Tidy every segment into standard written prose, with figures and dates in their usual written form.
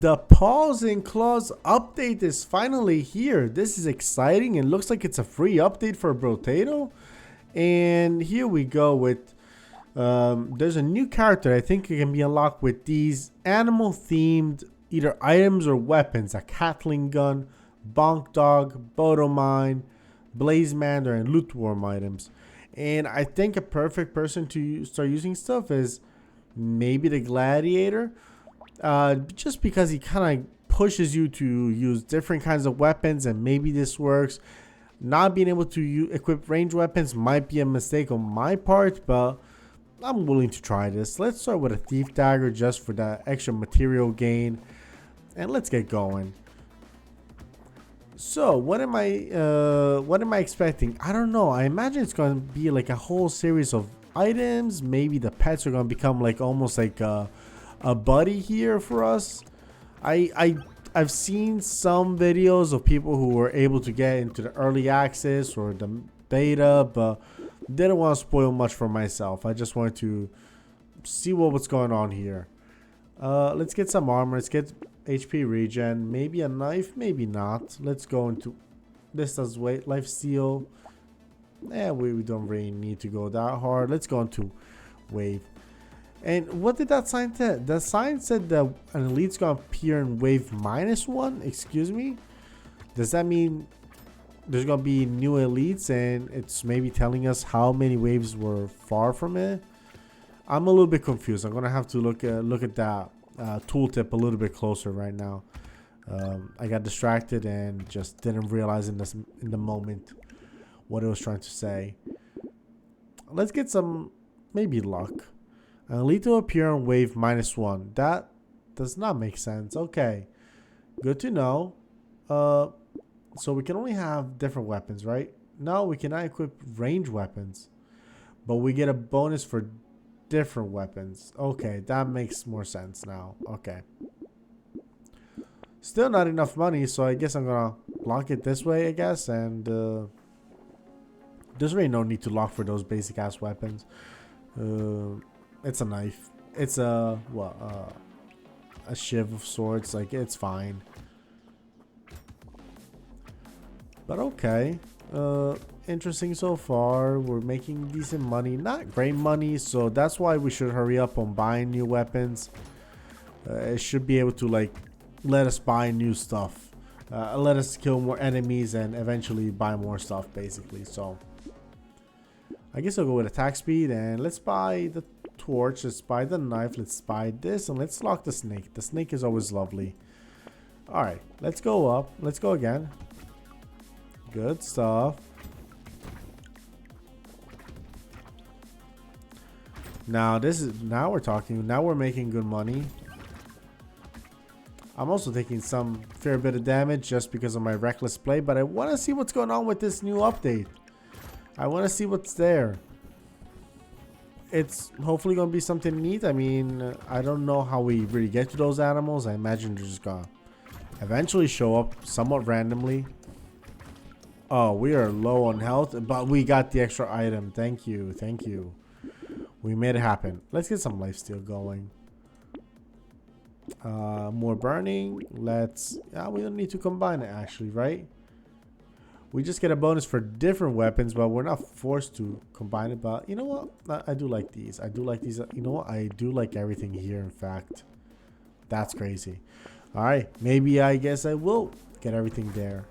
The Paws and Claws update is finally here. This is exciting and looks like it's a free update for Brotato. And here we go with, there's a new character I think it can be unlocked with these animal themed either items or weapons. A Catling gun, Bonk Dog, Boto Mine, Blaze Mander, and Loot Worm items. And I think a perfect person to start using stuff is maybe the Gladiator. Just because he kind of pushes you to use different kinds of weapons, and maybe this works. Not being able to equip range weapons might be a mistake on my part, but I'm willing to try this. Let's start with a Thief Dagger just for that extra material gain, and let's get going. So what am I expecting? I don't know. I imagine it's going to be like a whole series of items. Maybe the pets are going to become like almost like a buddy here for us. I've seen some videos of people who were able to get into the early access or the beta, but didn't want to spoil much for myself. I just wanted to see what's going on here. Let's get some armor. Let's get HP regen. Maybe a knife, maybe not. Let's go into this. Does weight life steal? We don't really need to go that hard. Let's go into wave. And what did that sign say? The sign said that an elite's gonna appear in wave -1. Excuse me? Does that mean there's gonna be new elites and it's maybe telling us how many waves were far from it? I'm a little bit confused. I'm gonna have to look at that tooltip a little bit closer right now. I got distracted and just didn't realize in the moment what it was trying to say. Let's get some maybe luck. An elite to appear on wave -1. That does not make sense. Okay, good to know. So we can only have different weapons, right? No, we cannot equip range weapons, but we get a bonus for different weapons. Okay, that makes more sense now. Okay. Still not enough money, so I guess I'm gonna lock it this way, I guess. And there's really no need to lock for those basic ass weapons. It's a knife. It's a shiv of sorts. Like, it's fine. But okay. Interesting so far. We're making decent money. Not great money, so that's why we should hurry up on buying new weapons. It should be able to like let us buy new stuff. Let us kill more enemies and eventually buy more stuff, basically. So I guess I'll go with attack speed, and let's buy the torch, let's buy the knife, let's buy this, and let's lock the snake. The snake is always lovely. Alright, let's go up. Let's go again. Good stuff. Now we're talking. Now we're making good money. I'm also taking some fair bit of damage just because of my reckless play, but I want to see what's going on with this new update. I want to see what's there. It's hopefully going to be something neat. I mean, I don't know how we really get to those animals. I imagine they're just going to eventually show up somewhat randomly. Oh, we are low on health, but we got the extra item. Thank you. Thank you. We made it happen. Let's get some lifesteal going. More burning. We don't need to combine it actually, right? We just get a bonus for different weapons, but we're not forced to combine it. But you know what? I do like these. I do like these. You know what? I do like everything here, in fact. That's crazy. All right. Maybe I guess I will get everything there.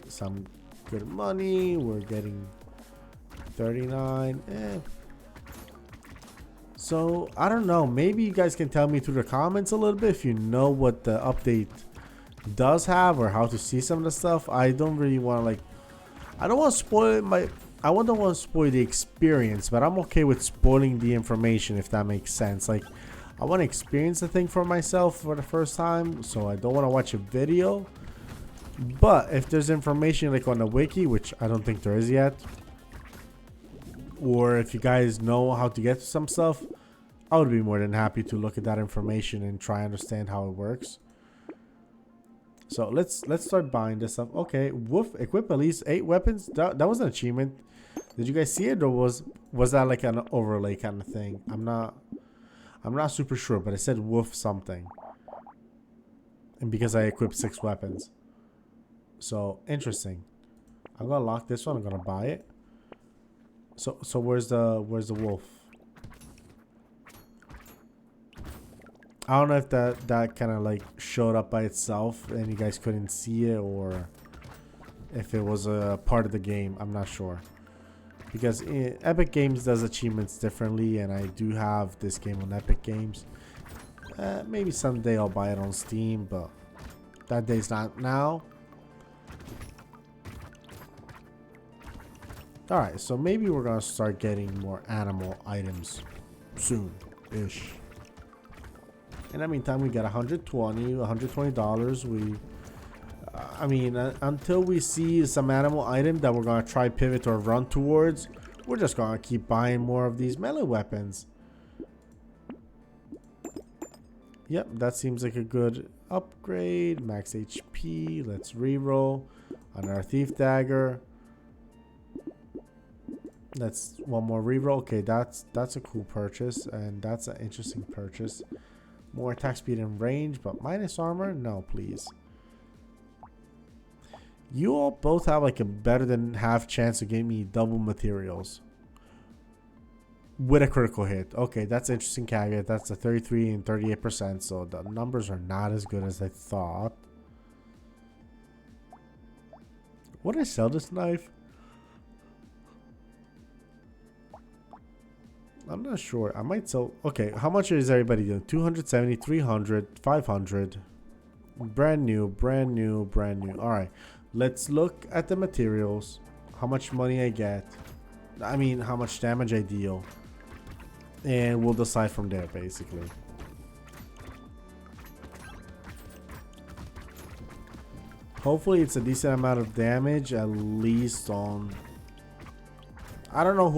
Some good money. We're getting 39. So, I don't know. Maybe you guys can tell me through the comments a little bit if you know what the update does have or how to see some of the stuff. I don't really want to like, I don't want to spoil I don't want to spoil the experience, but I'm okay with spoiling the information if that makes sense. Like, I want to experience the thing for myself for the first time, so I don't want to watch a video. But if there's information like on the wiki, which I don't think there is yet, or if you guys know how to get to some stuff, I would be more than happy to look at that information and try and understand how it works. So let's start buying this stuff. Okay, woof, equip at least 8 weapons. That was an achievement. Did you guys see it, or was that like an overlay kind of thing? I'm not I'm not super sure, but it said wolf something. And because I equipped 6 weapons. So, interesting. I'm gonna lock this one. I'm gonna buy it. So where's the wolf? I don't know if that kind of like showed up by itself and you guys couldn't see it, or if it was a part of the game. I'm not sure. Because Epic Games does achievements differently, and I do have this game on Epic Games. Maybe someday I'll buy it on Steam, but that day's not now. Alright, so maybe we're gonna start getting more animal items soon-ish. In the meantime, we got $120. I mean, until we see some animal item that we're gonna try pivot or run towards, we're just gonna keep buying more of these melee weapons. Yep, that seems like a good upgrade. Max HP. Let's reroll. Another thief dagger. That's one more reroll. Okay, that's a cool purchase, and that's an interesting purchase. More attack speed and range, but minus armor? No, please. You all both have like a better than half chance to get me double materials with a critical hit. Okay, that's interesting caveat. That's a 33 and 38%, so the numbers are not as good as I thought. Would I sell this knife? I'm not sure. I might sell. Okay, how much is everybody doing? 270, 300, 500. Brand new, brand new, brand new. All right, let's look at the materials. How much money I get. I mean, how much damage I deal. And we'll decide from there, basically. Hopefully, it's a decent amount of damage, at least on... I don't know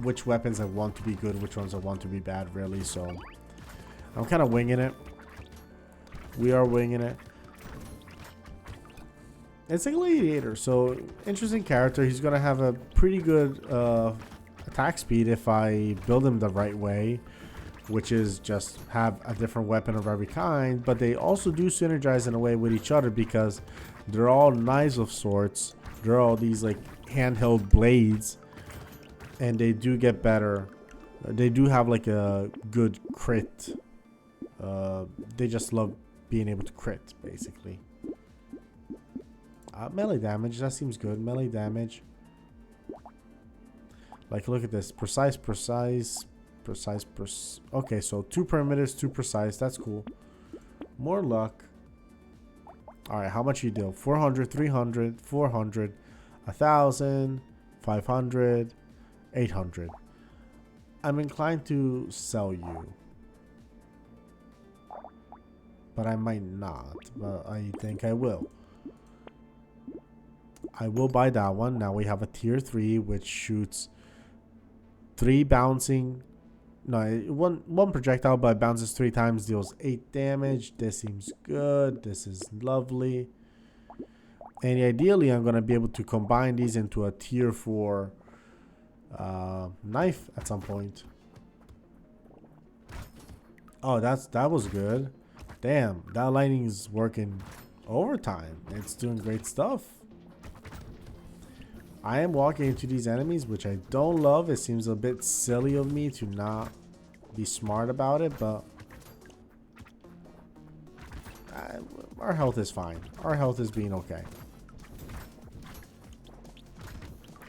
which weapons I want to be good, which ones I want to be bad, really. So I'm kind of winging it. We are winging it. It's a gladiator, so interesting character. He's gonna have a pretty good attack speed if I build him the right way, which is just have a different weapon of every kind. But they also do synergize in a way with each other because they're all knives of sorts. They're all these like handheld blades. And they do get better. They do have like a good crit. They just love being able to crit, basically. Melee damage, that seems good. Melee damage. Like, look at this. Precise. Okay, so 2 perimeters, 2 precise. That's cool. More luck. Alright, how much you deal? 400, 300, 400, 1,000, 500. 800. I'm inclined to sell you, but I might not, but I think I will. I will buy that one. Now we have a tier 3 which shoots 3 bouncing, no, one projectile, but bounces 3 times, deals 8 damage. This seems good. This is lovely. And ideally I'm going to be able to combine these into a tier 4 knife at some point. Oh, that was good. Damn, that lightning is working overtime. It's doing great stuff. I am walking into these enemies, which I don't love. It seems a bit silly of me to not be smart about it, but our health is fine. Our health is being okay.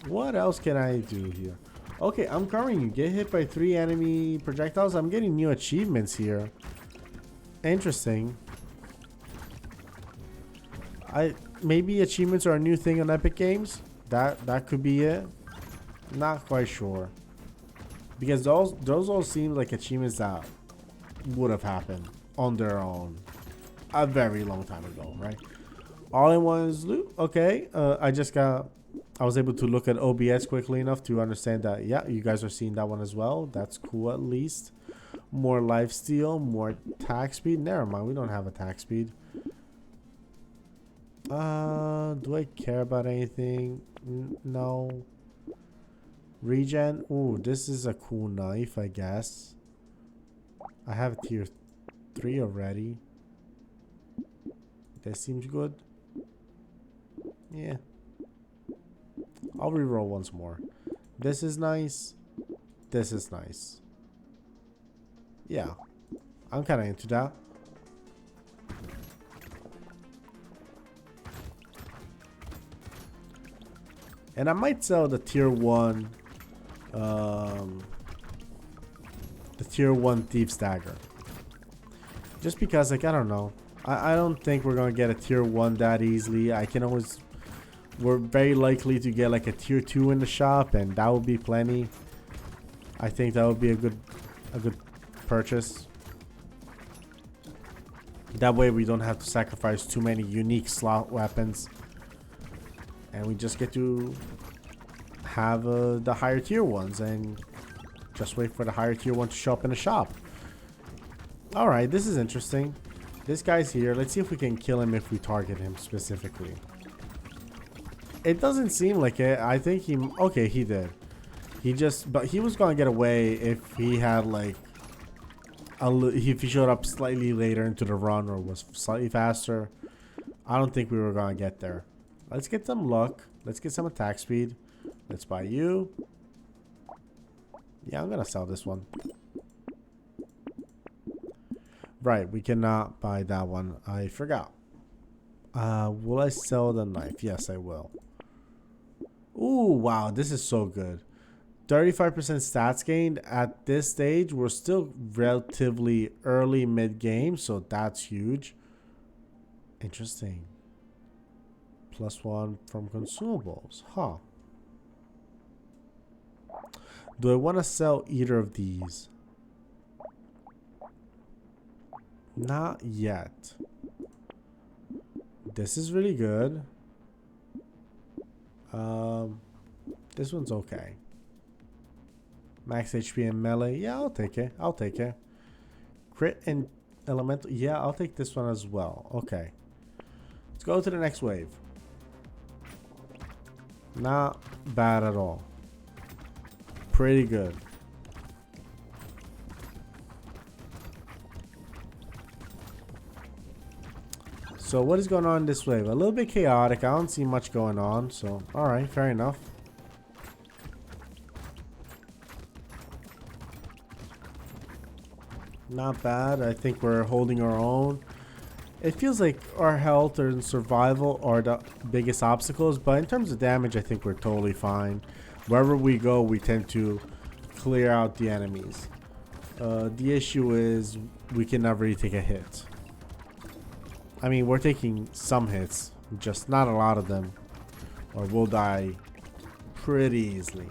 What else can I do here? Okay, I'm covering you. Get hit by 3 enemy projectiles. I'm getting new achievements here. Interesting. Maybe achievements are a new thing on Epic Games. That could be it. Not quite sure. Because those all seem like achievements that would have happened on their own a very long time ago, right? All in one is loot. Okay, I was able to look at OBS quickly enough to understand that, yeah, you guys are seeing that one as well. That's cool, at least. More lifesteal, more attack speed. Never mind, we don't have attack speed. Do I care about anything? No. Regen. Ooh, this is a cool knife, I guess. I have tier 3 already. That seems good. Yeah. I'll reroll once more. This is nice. This is nice. Yeah. I'm kind of into that. And I might sell the tier 1 the tier 1 Thief's Dagger. Just because, like, I don't know. I don't think we're gonna get a tier 1 that easily. I can always... We're very likely to get like a tier 2 in the shop, and that would be plenty. I think that would be a good purchase. That way we don't have to sacrifice too many unique slot weapons. And we just get to have the higher tier ones and just wait for the higher tier one to show up in the shop. Alright, this is interesting. This guy's here. Let's see if we can kill him if we target him specifically. It doesn't seem like it. I think he... Okay, he did. He just... But he was going to get away if he had like... If he showed up slightly later into the run or was slightly faster. I don't think we were going to get there. Let's get some luck. Let's get some attack speed. Let's buy you. Yeah, I'm going to sell this one. Right, we cannot buy that one. I forgot. Will I sell the knife? Yes, I will. Ooh, wow, this is so good. 35% stats gained. At this stage, we're still relatively early mid-game, so that's huge. Interesting. +1 from consumables. Huh. Do I want to sell either of these? Not yet. This is really good. This one's okay. Max HP and melee. Yeah, I'll take it. I'll take it. Crit and elemental. Yeah, I'll take this one as well. Okay. Let's go to the next wave. Not bad at all. Pretty good. So what is going on this wave? A little bit chaotic. I don't see much going on. So, alright, fair enough. Not bad. I think we're holding our own. It feels like our health and survival are the biggest obstacles, but in terms of damage, I think we're totally fine. Wherever we go, we tend to clear out the enemies. The issue is we can never really take a hit. I mean, we're taking some hits, just not a lot of them, or we'll die pretty easily.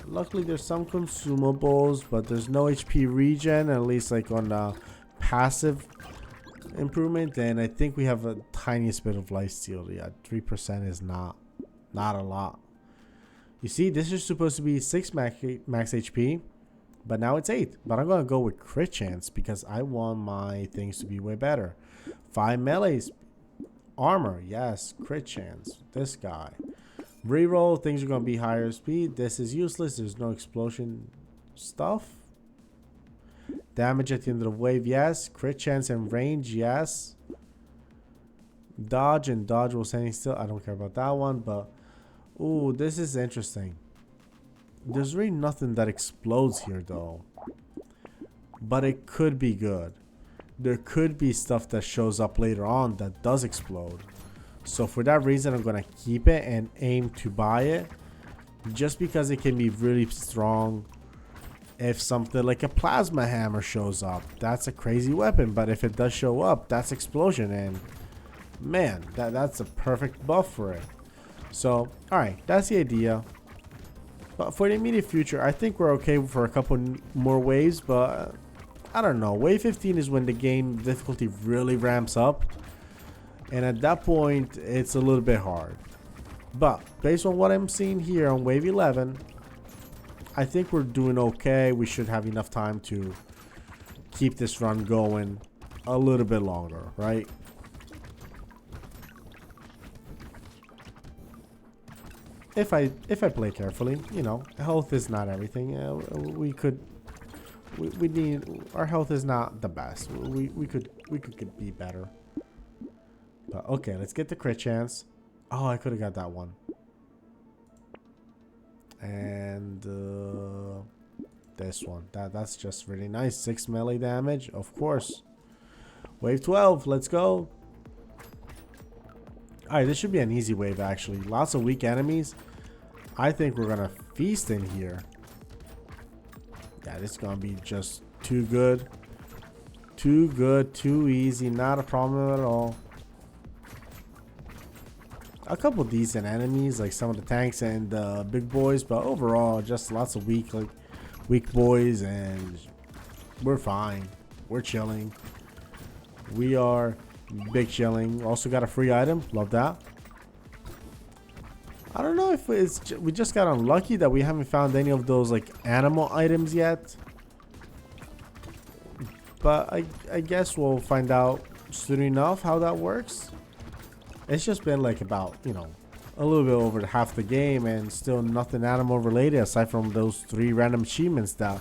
Luckily, there's some consumables, but there's no HP regen, at least like on the passive improvement. And I think we have a tiniest bit of lifesteal. Yeah, 3% is not a lot. You see, this is supposed to be 6 max HP, but now it's 8. But I'm gonna go with crit chance because I want my things to be way better. 5 melees, armor, yes, crit chance. This guy. Reroll, things are going to be higher speed. This is useless. There's no explosion stuff. Damage at the end of the wave, yes. Crit chance and range, yes. Dodge and dodge while standing still. I don't care about that one, but... Ooh, this is interesting. There's really nothing that explodes here, though. But it could be good. There could be stuff that shows up later on that does explode. So for that reason, I'm going to keep it and aim to buy it. Just because it can be really strong if something like a plasma hammer shows up. That's a crazy weapon. But if it does show up, that's explosion. And man, that's a perfect buff for it. So, alright, that's the idea. But for the immediate future, I think we're okay for a couple more waves. But I don't know. Wave 15 is when the game difficulty really ramps up. And at that point, it's a little bit hard. But based on what I'm seeing here on wave 11, I think we're doing okay. We should have enough time to keep this run going a little bit longer, right? If I play carefully, you know, health is not everything. We could We need, our health is not the best. We could be better. But okay, let's get the crit chance. Oh, I could have got that one. And this one. That's just really nice. 6 melee damage, of course. Wave 12, let's go. Alright, this should be an easy wave actually. Lots of weak enemies. I think we're gonna feast in here. Yeah, this is gonna be just too good. Too good, too easy, not a problem at all. A couple decent enemies, like some of the tanks and the big boys, but overall, just lots of weak boys, and we're fine. We're chilling. We are big chilling. Also got a free item. Love that. I don't know if we just got unlucky that we haven't found any of those like animal items yet. But I guess we'll find out soon enough how that works. It's just been like about, you know, a little bit over half the game and still nothing animal related aside from those 3 random achievements that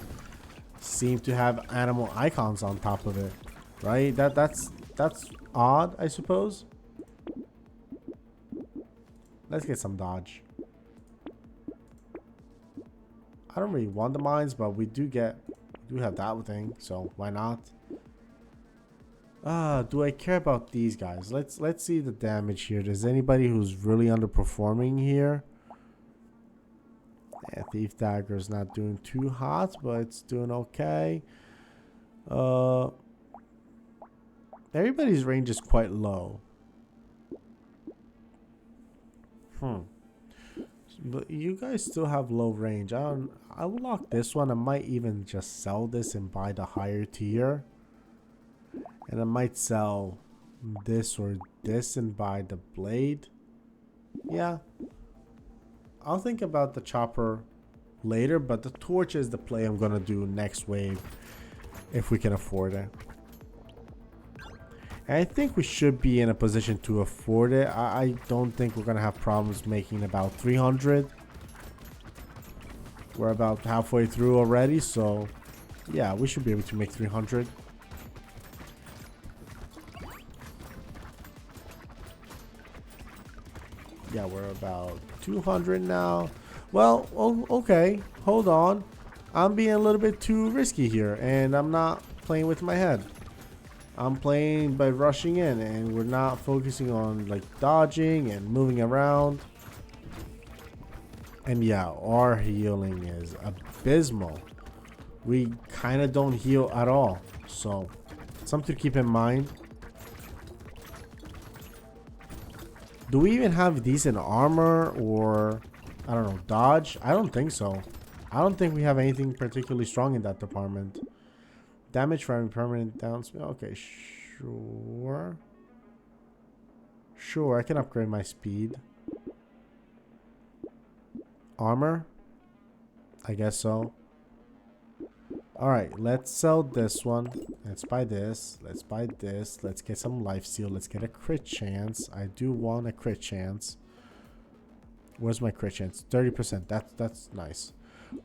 seem to have animal icons on top of it. Right? That's odd, I suppose. Let's get some dodge. I don't really want the mines, but we do have that thing, so why not? Do I care about these guys? Let's see the damage here. There's anybody who's really underperforming here? Yeah, Thief Dagger's not doing too hot, but it's doing okay. Everybody's range is quite low. But you guys still have low range. I will lock this one. I might even just sell this and buy the higher tier. And I might sell this or this and buy the blade. Yeah. I'll think about the chopper later, but the torch is the play I'm gonna do next wave if we can afford it. And I think we should be in a position to afford it. I don't think we're gonna have problems making about 300. We're about halfway through already, so yeah, we should be able to make 300. Yeah, we're about 200 now. Well, okay, hold on. I'm being a little bit too risky here, and I'm not playing with my head. I'm playing by rushing in, and we're not focusing on like dodging and moving around. And yeah, our healing is abysmal. We kind of don't heal at all, so something to keep in mind. Do we even have decent armor or, I don't know, dodge? I don't think so. I don't think we have anything particularly strong in that department. Damage from permanent downspeed. Okay, sure. Sure, I can upgrade my speed. Armor? I guess so. Alright, let's sell this one. Let's buy this. Let's buy this. Let's get some life steal. Let's get a crit chance. I do want a crit chance. Where's my crit chance? 30%. That's nice.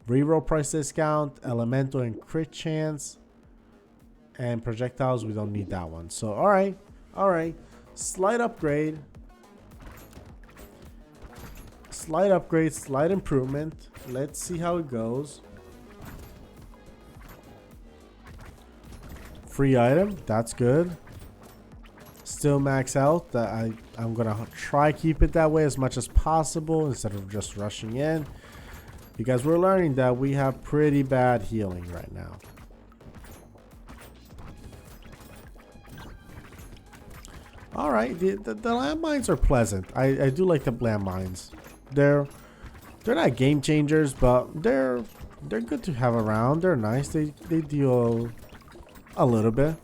Reroll price discount, elemental and crit chance. And projectiles, we don't need that one. So alright. Slight upgrade. Slight upgrade, slight improvement. Let's see how it goes. Free item, that's good. Still max out. I'm gonna try keep it that way as much as possible instead of just rushing in, because we're learning that we have pretty bad healing right now. All right, the landmines are pleasant. I do like the landmines. They're not game changers, but they're good to have around. They're nice. They deal a little bit.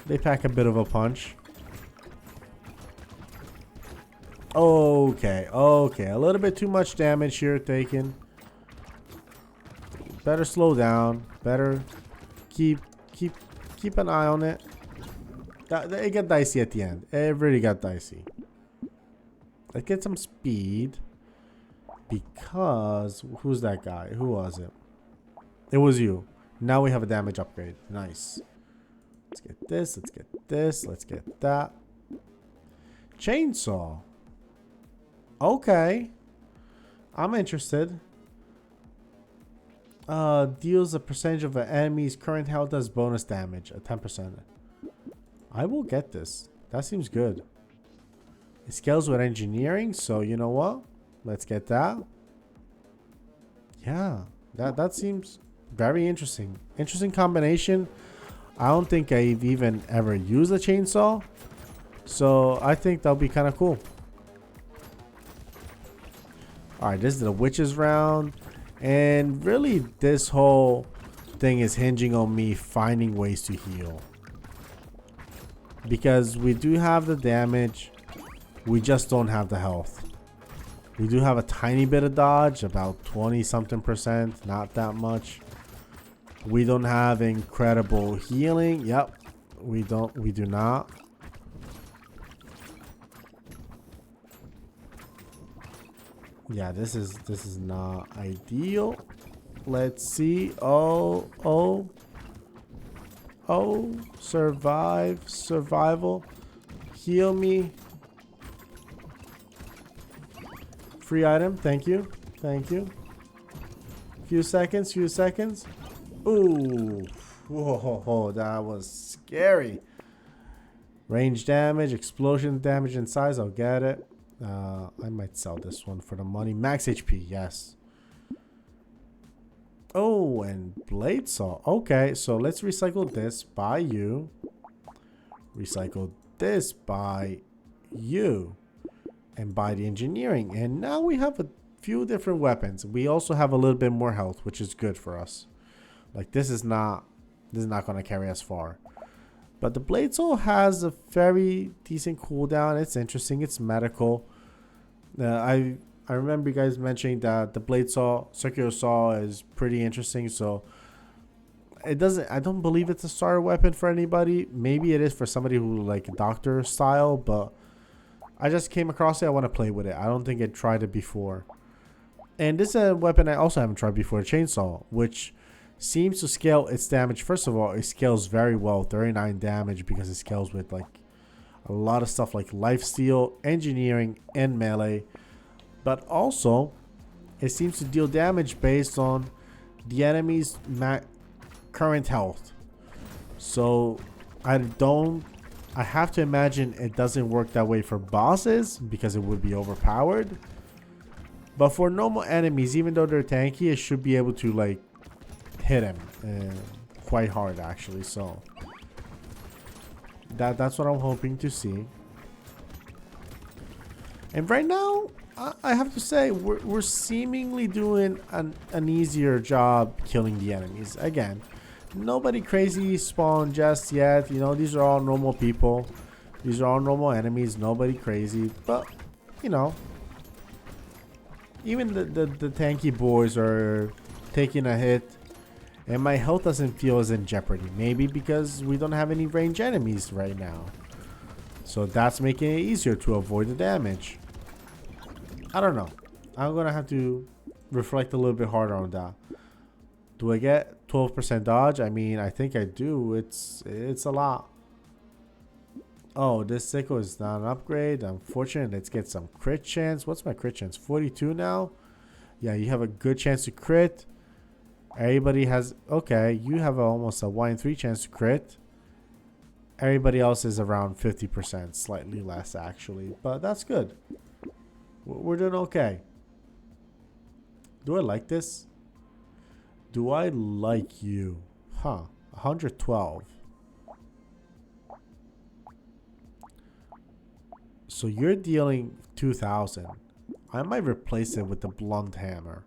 They pack a bit of a punch. Okay, a little bit too much damage here taken. Better slow down. Better keep an eye on it. It got dicey at the end. It really got dicey. Let's get some speed, because who's that guy? Who was it? It was you. Now we have a damage upgrade. Nice. Let's get this. Let's get this. Let's get that. Chainsaw. Okay. I'm interested. Deals a percentage of an enemy's current health as bonus damage. 10%. I will get this. That seems good. It scales with engineering. So you know what? Let's get that. Yeah. That seems very interesting. Interesting combination. I don't think I've even ever used a chainsaw. So I think that'll be kind of cool. Alright, this is the witches round. And really this whole thing is hinging on me finding ways to heal. Because we do have the damage. We just don't have the health. We do have a tiny bit of dodge, about 20 something percent, not that much. We don't have incredible healing. Yep. We do not. Yeah, this is not ideal. Let's see. Oh, survival. Heal me. Free item, thank you. Few seconds. Ooh. Whoa, that was scary. Range damage, explosion damage and size, I'll get it. I might sell this one for the money. Max HP, yes. Oh, and blade saw. Okay, so let's recycle this by you. Recycle this by you. And by the engineering. And now we have a few different weapons. We also have a little bit more health, which is good for us. Like this is not going to carry us far. But the blade saw has a very decent cooldown. It's interesting. It's medical. I remember you guys mentioning that the blade saw, circular saw, is pretty interesting. So it doesn't. I don't believe it's a starter weapon for anybody. Maybe it is for somebody who like doctor style, but I just came across it. I want to play with it. I don't think I tried it before. And this is a weapon I also haven't tried before, a chainsaw, which seems to scale its damage. First of all, it scales very well, 39 damage, because it scales with like a lot of stuff like lifesteal, engineering, and melee. But also, it seems to deal damage based on the enemy's current health. So I have to imagine it doesn't work that way for bosses because it would be overpowered. But for normal enemies, even though they're tanky, it should be able to like hit him quite hard actually. So that's what I'm hoping to see. And right now, I have to say we're seemingly doing an easier job killing the enemies. Again, nobody crazy spawned just yet. You know, these are all normal people. These are all normal enemies. Nobody crazy. But, you know, even the tanky boys are taking a hit. And my health doesn't feel as in jeopardy. Maybe because we don't have any range enemies right now. So that's making it easier to avoid the damage. I don't know. I'm going to have to reflect a little bit harder on that. Do I get 12% dodge? I mean, I think I do. It's a lot. Oh, this sickle is not an upgrade. Unfortunately, let's get some crit chance. What's my crit chance? 42 now? Yeah, you have a good chance to crit. Everybody has... Okay, you have almost a 1 in 3 chance to crit. Everybody else is around 50%. Slightly less, actually. But that's good. We're doing okay. Do I like this? Do I like you? Huh. 112. So you're dealing 2,000. I might replace it with the blunt hammer.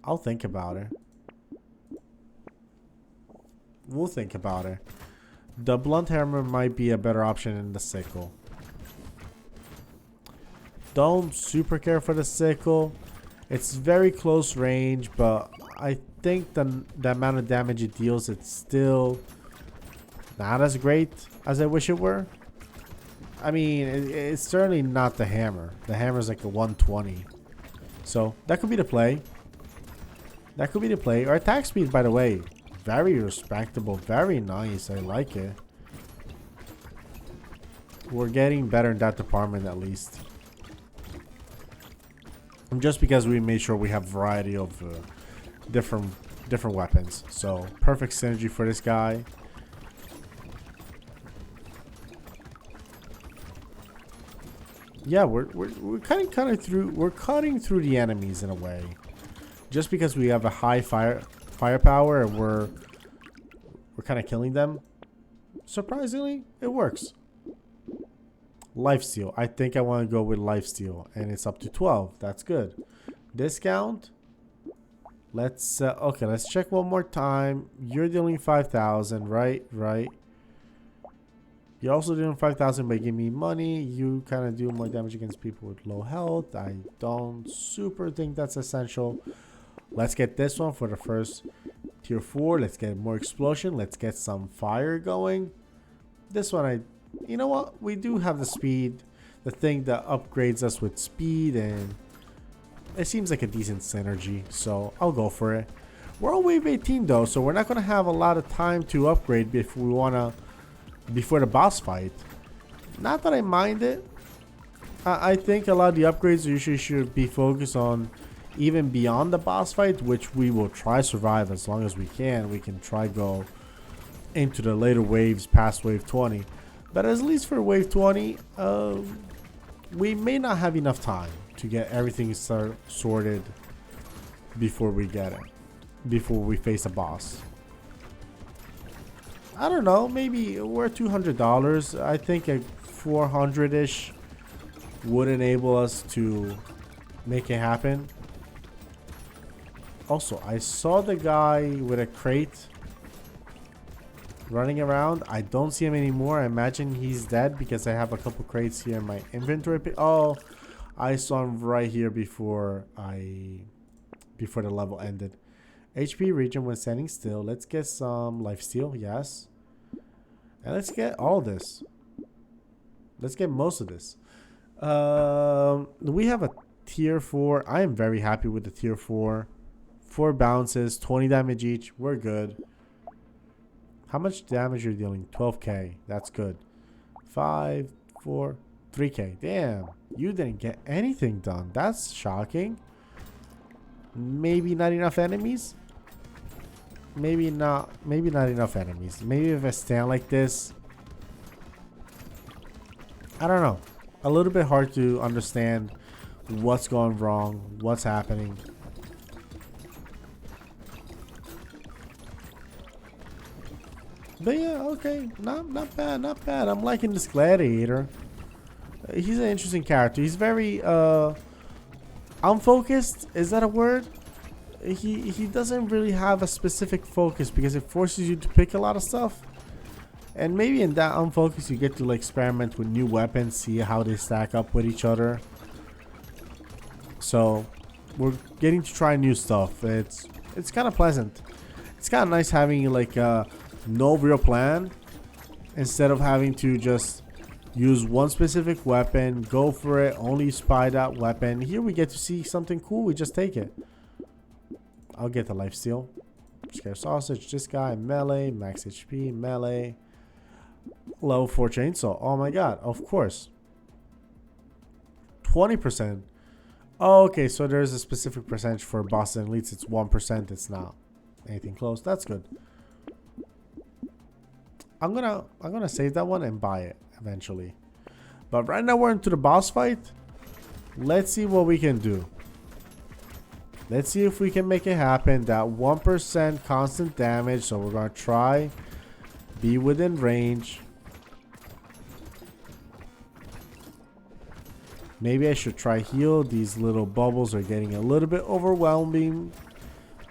I'll think about it. We'll think about it. The blunt hammer might be a better option than the sickle. Don't super care for the sickle. It's very close range, but I think the amount of damage it deals, it's still not as great as I wish it were. I mean, it's certainly not the hammer. The hammer's like a 120. So that could be the play. That could be the play. Our attack speed, by the way, very respectable. Very nice. I like it. We're getting better in that department at least. And just because we made sure we have variety of different weapons. So perfect synergy for this guy. Yeah, we're cutting through the enemies in a way. Just because we have a high firepower and we're kind of killing them. Surprisingly, it works. Lifesteal. I think I want to go with lifesteal, and it's up to 12. That's good. Discount. Let's okay. Let's check one more time. You're dealing 5,000, right? Right. You're also doing 5,000 by giving me money. You kind of do more damage against people with low health. I don't super think that's essential. Let's get this one for the first tier 4. Let's get more explosion. Let's get some fire going. This one, you know what? We do have the speed. The thing that upgrades us with speed, and it seems like a decent synergy. So I'll go for it. We're on wave 18 though, so we're not going to have a lot of time to upgrade if we want to. Before the boss fight. Not that I mind it. I think a lot of the upgrades usually should be focused on even beyond the boss fight, which we will try survive as long as we can. We can try go into the later waves past wave 20. But at least for wave 20, we may not have enough time to get everything sorted before we get it. Before we face a boss. I don't know, maybe we're $200. I think a 400-ish would enable us to make it happen. Also, I saw the guy with a crate running around. I don't see him anymore. I imagine he's dead because I have a couple crates here in my inventory. Oh, I saw him right here before the level ended. HP region when standing still. Let's get some lifesteal, yes. And let's get all this. Let's get most of this. We have a tier 4. I am very happy with the tier 4. 4 bounces, 20 damage each. We're good. How much damage you're dealing? 12k. That's good. 5, 4, 3k. Damn. You didn't get anything done. That's shocking. Maybe not enough enemies? Maybe not enough enemies. Maybe if I stand like this, I don't know, a little bit hard to understand what's going wrong, what's happening. But yeah, okay, not bad. I'm liking this gladiator. He's an interesting character. He's very unfocused. Is that a word? He doesn't really have a specific focus because it forces you to pick a lot of stuff. And maybe in that unfocus you get to like experiment with new weapons, see how they stack up with each other. So we're getting to try new stuff. It's kind of pleasant. It's kind of nice having like no real plan instead of having to just use one specific weapon, go for it, only spy that weapon. Here we get to see something cool, we just take it. I'll get the lifesteal. Scare sausage, this guy, melee, max HP, melee. Level 4 chainsaw. Oh my god, of course. 20%. Oh, okay, so there's a specific percentage for bosses and elites. It's 1%. It's not anything close. That's good. I'm gonna save that one and buy it eventually. But right now we're into the boss fight. Let's see what we can do. Let's see if we can make it happen. That 1% constant damage. So we're gonna try be within range. Maybe I should try heal. These little bubbles are getting a little bit overwhelming,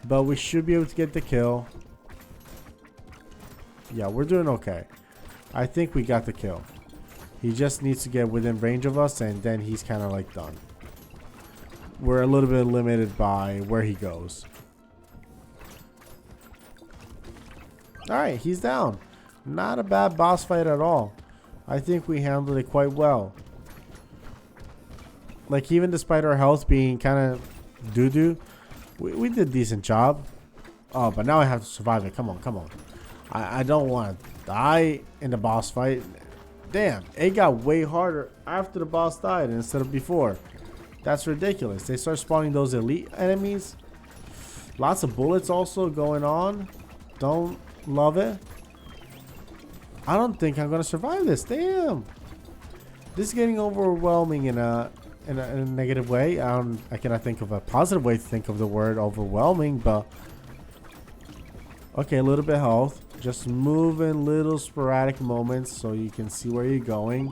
but we should be able to get the kill. Yeah, we're doing okay. I think we got the kill. He just needs to get within range of us, and then he's kind of like done. We're a little bit limited by where he goes. Alright, he's down. Not a bad boss fight at all. I think we handled it quite well. Like, even despite our health being kind of doo-doo, We did a decent job. Oh, but now I have to survive it. Come on, come on. I don't want to die in the boss fight. Damn, it got way harder after the boss died instead of before. That's ridiculous. They start spawning those elite enemies. Lots of bullets also going on. Don't love it. I don't think I'm gonna survive this. Damn. This is getting overwhelming in a negative way. I cannot think of a positive way to think of the word overwhelming, but okay, a little bit of health. Just move in little sporadic moments so you can see where you're going.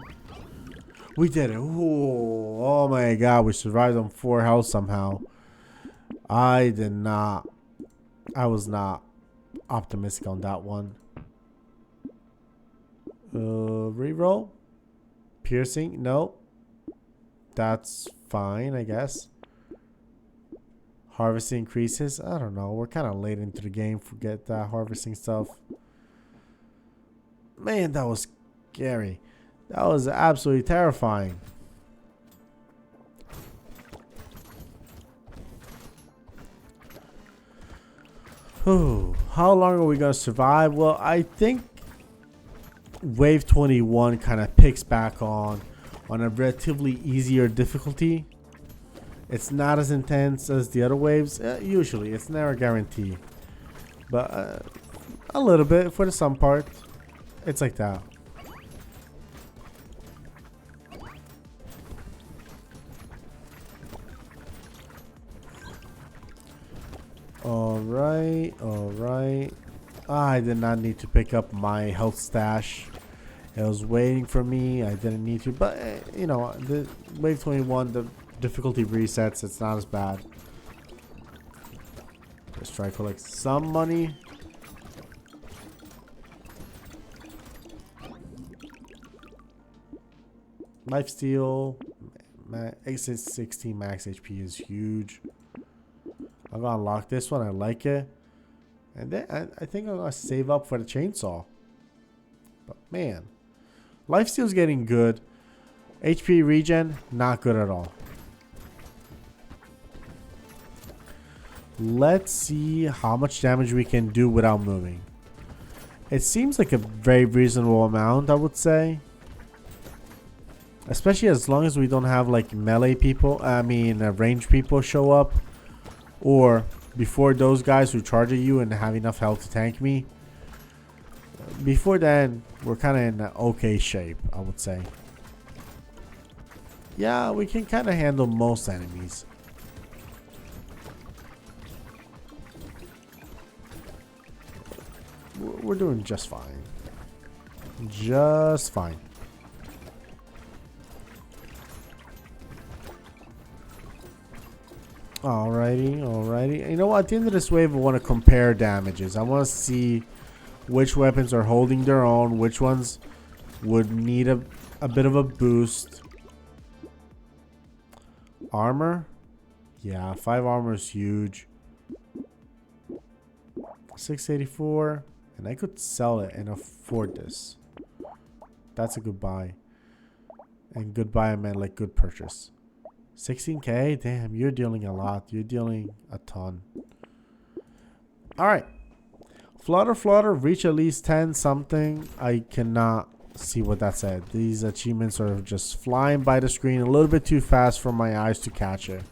We did it. Ooh, oh my god, we survived on 4 health somehow. I was not optimistic on that one. Reroll. Piercing. No. That's fine, I guess. Harvesting increases. I don't know. We're kind of late into the game. Forget that harvesting stuff. Man, that was scary. That was absolutely terrifying. Whew. How long are we going to survive? Well, I think Wave 21 kind of picks back on a relatively easier difficulty. It's not as intense as the other waves. Usually, it's never a guarantee. But a little bit for the some part. It's like that. Alright, alright. I did not need to pick up my health stash. It was waiting for me. I didn't need to. But, you know, the Wave 21, the difficulty resets. It's not as bad. Let's try to collect some money. Lifesteal. Exit 16 max HP is huge. I'm gonna unlock this one. I like it. And then I think I'm gonna save up for the chainsaw. But man, lifesteal's getting good. HP regen, not good at all. Let's see how much damage we can do without moving. It seems like a very reasonable amount, I would say. Especially as long as we don't have like melee people, range people show up. Or before those guys who charge at you and have enough health to tank me. Before then, we're kind of in okay shape, I would say. Yeah, we can kind of handle most enemies. We're doing just fine. Just fine. Alrighty, alrighty. You know what? At the end of this wave, I want to compare damages. I want to see which weapons are holding their own, which ones would need a bit of a boost. Armor? Yeah, 5 armor is huge. 684. And I could sell it and afford this. That's a good buy. And good buy, I meant like good purchase. 16k? Damn, you're dealing a lot. You're dealing a ton. Alright. Flutter, reach at least 10 something. I cannot see what that said. These achievements are just flying by the screen a little bit too fast for my eyes to catch it.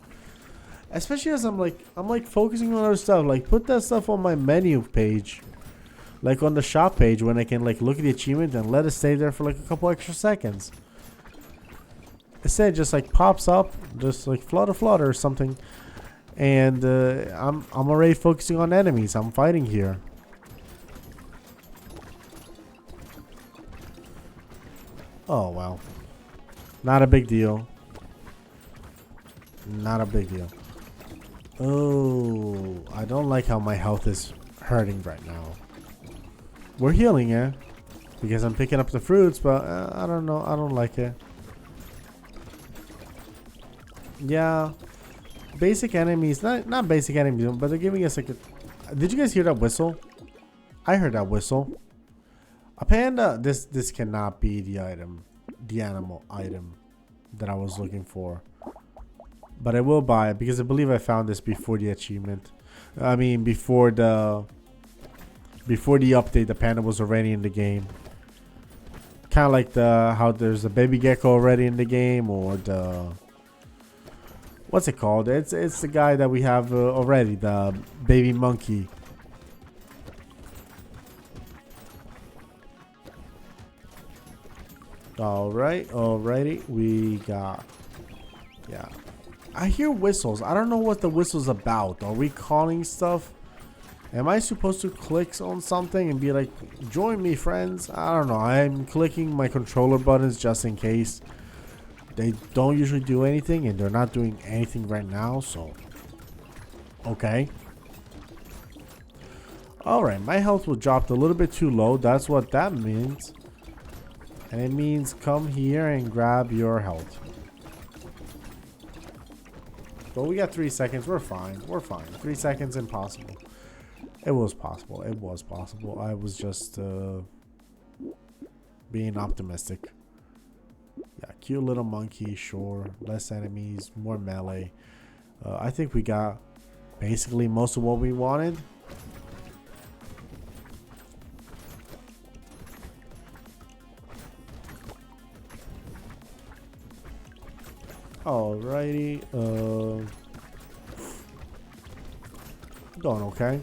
Especially as I'm like focusing on other stuff. Like put that stuff on my menu page. Like on the shop page when I can like look at the achievement and let it stay there for like a couple extra seconds. Instead, just like pops up, just like flutter or something, and I'm already focusing on enemies. I'm fighting here. Oh well, not a big deal. Not a big deal. Oh, I don't like how my health is hurting right now. We're healing it because I'm picking up the fruits, but I don't know. I don't like it. Yeah, basic enemies, not basic enemies, but they're giving us like a... Did you guys hear that whistle? I heard that whistle. A panda. This cannot be the animal item that I was looking for. But I will buy it because I believe I found this before the achievement. I mean, before the update, the panda was already in the game. Kind of like how there's a baby gecko already in the game, or the what's it called? It's the guy that we have already, the baby monkey. Alrighty, we got, yeah. I hear whistles. I don't know what the whistle's about. Are we calling stuff? Am I supposed to click on something and be like, join me, friends? I don't know. I'm clicking my controller buttons just in case. They don't usually do anything, and they're not doing anything right now, so. Okay. Alright, my health will drop a little bit too low. That's what that means. And it means come here and grab your health. But we got 3 seconds. We're fine. We're fine. 3 seconds impossible. It was possible. It was possible. I was just being optimistic. Yeah, cute little monkey, sure. Less enemies, more melee. I think we got basically most of what we wanted. Alrighty. Going okay.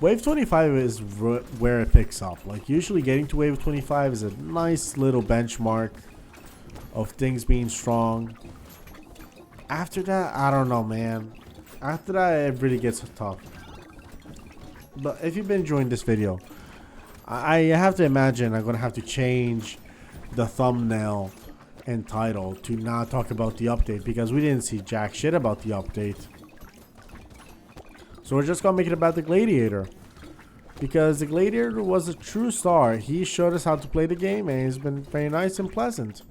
Wave 25 is where it picks up. Like, usually getting to wave 25 is a nice little benchmark of things being strong. After that, I don't know, man. After that, it really gets tough. But if you've been enjoying this video, I have to imagine I'm going to have to change the thumbnail and title to not talk about the update, because we didn't see jack shit about the update. So we're just gonna make it about the Gladiator, because the Gladiator was a true star. He showed us how to play the game, and he's been very nice and pleasant.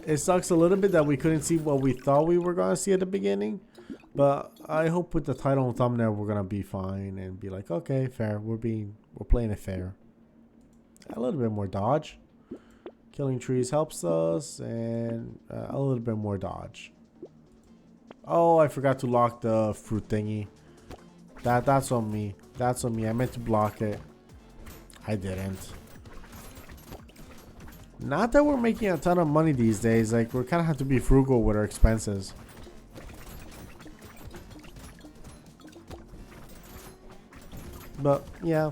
It sucks a little bit that we couldn't see what we thought we were gonna see at the beginning, but I hope with the title and thumbnail we're gonna be fine and be like, okay, fair. We're playing it fair. A little bit more dodge. Killing trees helps us, and a little bit more dodge. Oh, I forgot to lock the fruit thingy. That's on me. That's on me. I meant to block it. I didn't. Not that we're making a ton of money these days. Like, we're kind of have to be frugal with our expenses. But yeah,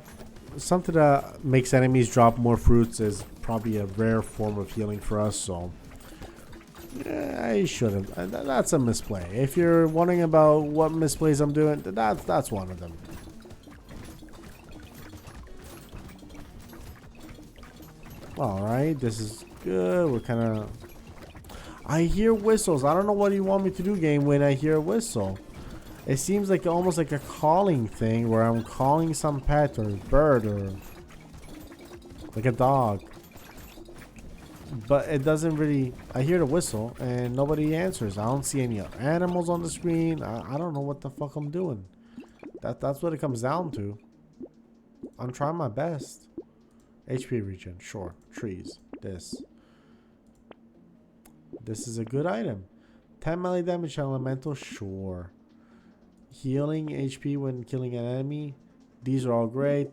something that makes enemies drop more fruits is probably a rare form of healing for us, so yeah, I shouldn't. That's a misplay. If you're wondering about what misplays I'm doing, that's one of them. Alright, this is good. We're kind of... I hear whistles. I don't know what you want me to do, game, when I hear a whistle. It seems like almost like a calling thing where I'm calling some pet or bird or like a dog. But it doesn't really... I hear the whistle and nobody answers. I don't see any animals on the screen. I don't know what the fuck I'm doing. That's what it comes down to. I'm trying my best. HP regen, sure. Trees. This is a good item. 10 melee damage elemental, sure. Healing HP when killing an enemy. These are all great.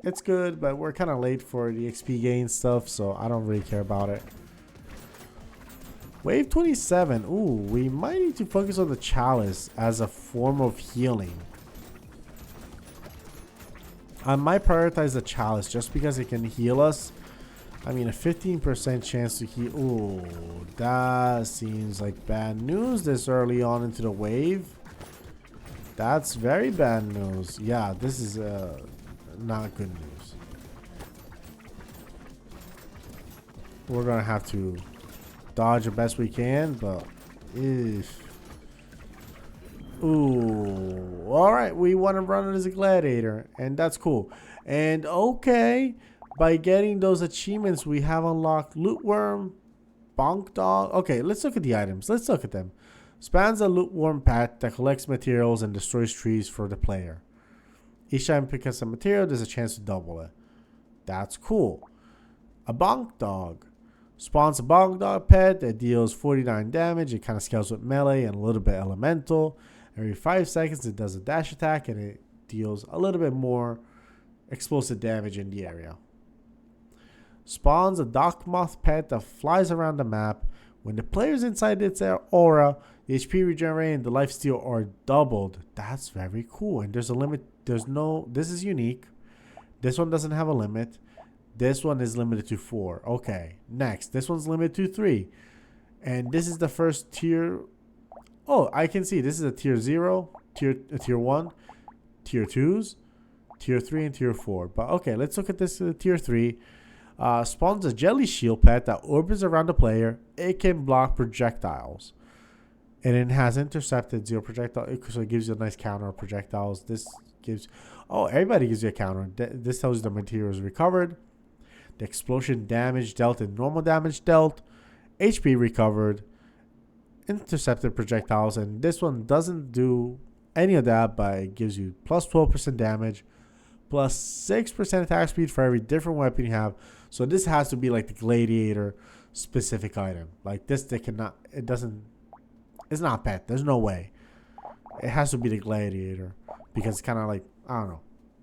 It's good, but we're kind of late for the XP gain stuff, so I don't really care about it. Wave 27. Ooh, we might need to focus on the chalice as a form of healing. I might prioritize the chalice just because it can heal us. I mean, a 15% chance to heal. Ooh, that seems like bad news this early on into the wave. That's very bad news. Yeah, this is not good news. We're gonna have to dodge the best we can, but if... Ooh, alright, we want to run it as a gladiator, and that's cool. And okay, by getting those achievements, we have unlocked Loot Worm, Bonk Dog. Okay, let's look at the items. Let's look at them. Spans a Loot Worm pet that collects materials and destroys trees for the player. Each time you pick up some material, there's a chance to double it. That's cool. A Bonk Dog. Spawns a bog dog pet that deals 49 damage. It kind of scales with melee and a little bit elemental. Every 5 seconds it does a dash attack and it deals a little bit more explosive damage in the area. Spawns a dock moth pet that flies around the map. When the player's inside its aura, the HP regenerated and the life steal are doubled. That's very cool. And there's a limit. This is unique. This one doesn't have a limit. This one is limited to 4. Okay. Next. This one's limited to 3. And this is the first tier. Oh, I can see. This is a tier 0, tier 1, tier 2s, tier 3, and tier 4. But okay, let's look at this tier 3. Spawns a jelly shield pet that orbits around the player. It can block projectiles. And it has intercepted 0 projectile. So it gives you a nice counter of projectiles. This gives... Oh, everybody gives you a counter. This tells you the material is recovered. The explosion damage dealt and normal damage dealt. HP recovered. Intercepted projectiles. And this one doesn't do any of that, but it gives you plus 12% damage. Plus 6% attack speed for every different weapon you have. So this has to be like the gladiator specific item. Like this, they cannot... It doesn't... It's not pet. There's no way. It has to be the gladiator. Because it's kind of like... I don't know.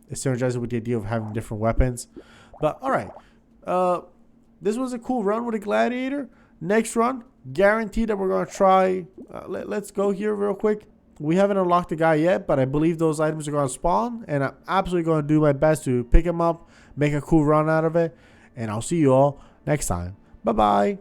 It synergizes with the idea of having different weapons. But, alright. This was a cool run with a gladiator. Next run, guaranteed that we're going to try... let's go here real quick. We haven't unlocked the guy yet, but I believe those items are going to spawn. And I'm absolutely going to do my best to pick him up, make a cool run out of it. And I'll see you all next time. Bye-bye.